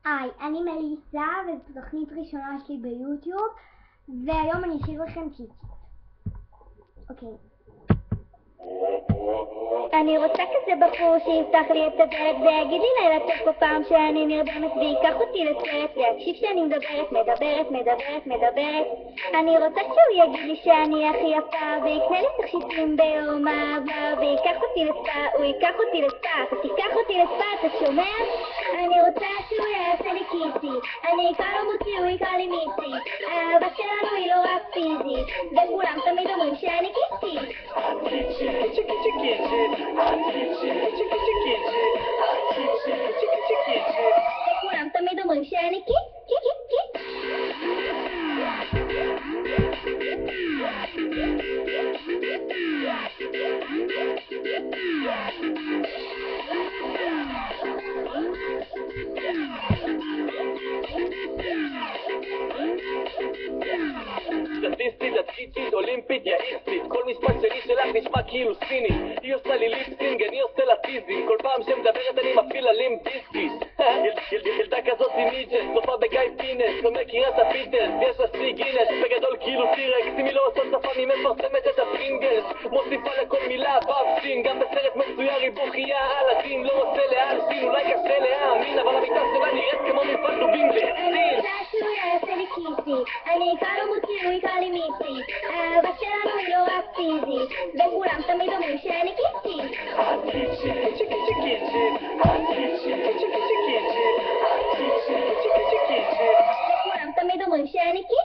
היי, אני מליסה וזו תוכנית ראשונה שלי ביוטיוב והיום אני אשאיר לכם ציצית. אוקיי. אני רוצה כזה בחור שיפתח לי את הדלת ויגיד לי לילה טוב כל פעם שאני נרדמת ויקח אותי לסרט ויקשיב שאני מדברת. אני רוצה שהוא יגיד לי שאני הכי יפה ויקנה לי תכשיטים ביום העבר וייקח אותי לספה, הוא ייקח אותי לספה, אתה תיקח אותי לספה, אתה שומע? אני רוצה שהוא יעשה לי קיסי, אני אקרא לו מוציא, הוא יקרא לי מיצי, האהבה שלנו היא לא רק פיזית וכולם תמיד אומרים שאני קיסי. וכולם תמיד אומרים שאני קי. סטטיסטית, אתקיצית, אולימפית, יאיסטית, כל משפט שלי שלך נשמע כאילו סיני. היא עושה לי ליפסינג, אני עושה לה טיזינג, כל פעם שמדברת אני מפעיל לה לימפ דיסקיס. ילדה כזאת ניג'ס, צופה בגיא פינס, לא מכירה את הביטלס, יש לה סי גינס, בגדול כאילו טירקס, אם היא לא עושה שפה אני מפרסמת את הפינגלס, מוסיפה לכל מילה בבסין, גם בסרט מצויר היא בוכייה על הדין, לא רוצה להלסין, אולי קשה להאמין, אבל המיטה שלה נראית כמו מפעל טובים לסין. אני אקרא לו מוציא, הוא יקרא לי מיצי, האהבה שלנו היא לא רק פיזית וכולם תמיד אומרים שאני קיצי. וכולם תמיד אומרים שאני קיצי.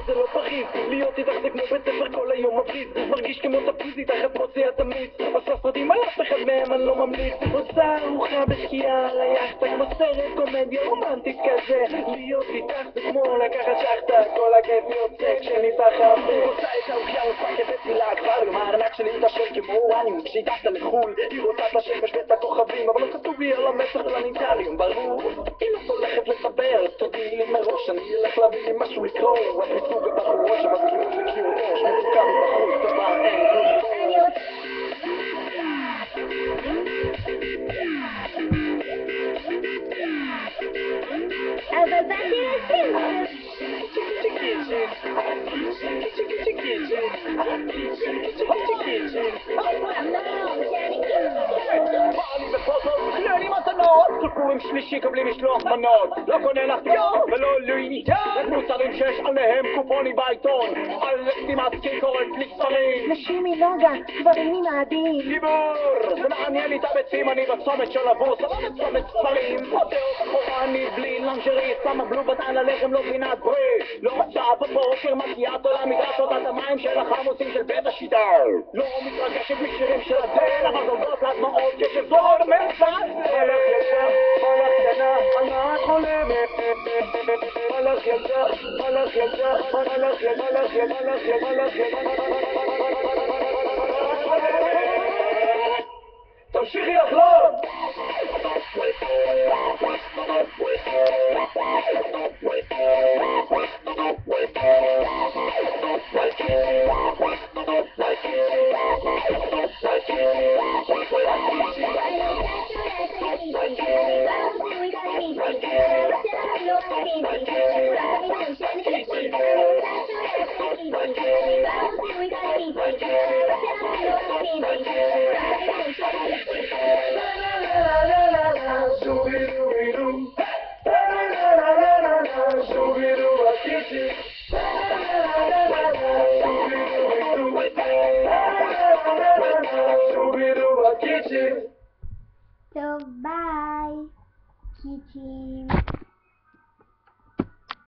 זה לא פריז, להיות איתך זה כמו בית ספר כל היום מבריז, מרגיש כמו תפוזית תחת מוציאה תמיד, עושה סרטים על אף אחד מהם אני לא ממליץ, עושה ארוחה בשקיעה על היאכטה כמו סרט קומדיה רומנטית כזה, להיות איתך זה כמו לקחת שחטה, כל הכיף יוצא כשניתח הרבה, עושה את האוכיה מפקת אצילה כבר, גם הארנק שלי מתאפשר כמו אורניום, כשהתחת לחול, היא רוצה את השמש ואת הכוכבים, אבל לא כתוב לי על המצח פלנטריום, ברור, היא לא הולכת לסבר, תודיעי לי מראש, אני אלך להביא לי משהו לקרוא, את מסוג הבחורות שמזכירות לקירות ראש, מצוקה מבחוץ, דבר אין כלום. אבל באתי לסין. קנה לי מתנות, כל פורים שלישי קבלי משלוח מנות, לא קונה לך דיור ולא לואי, רק מוצרים שיש עליהם קופונים בעיתון, על סתימת קוראת לי ספרים, נשים מנוגה, גברים מנעדים. דיבור, זה מעניין לי את הביצים, אני בצומת של הבוס, אבל בצומת ספרים, פותח אחורה אני בלי לנג'רי, שמה בלובת על הלחם לא פינת ברי, לא רוצה בבוקר מגיעת עולם מדרשות עד המים של החמוסים של בית השיטה, לא מתרגשת משירים של הדל, אבל זולדות להדמעות קשב דור מרצת, הלך ילדה, הלך קטנה, הנעת חולמת, הלך ילדה, הלך ילדה, הלך ילדה, הלך ילדה, הלך ילדה, הלך ילדה, תמשיכי לחלום! טוב, ביי. קיצים.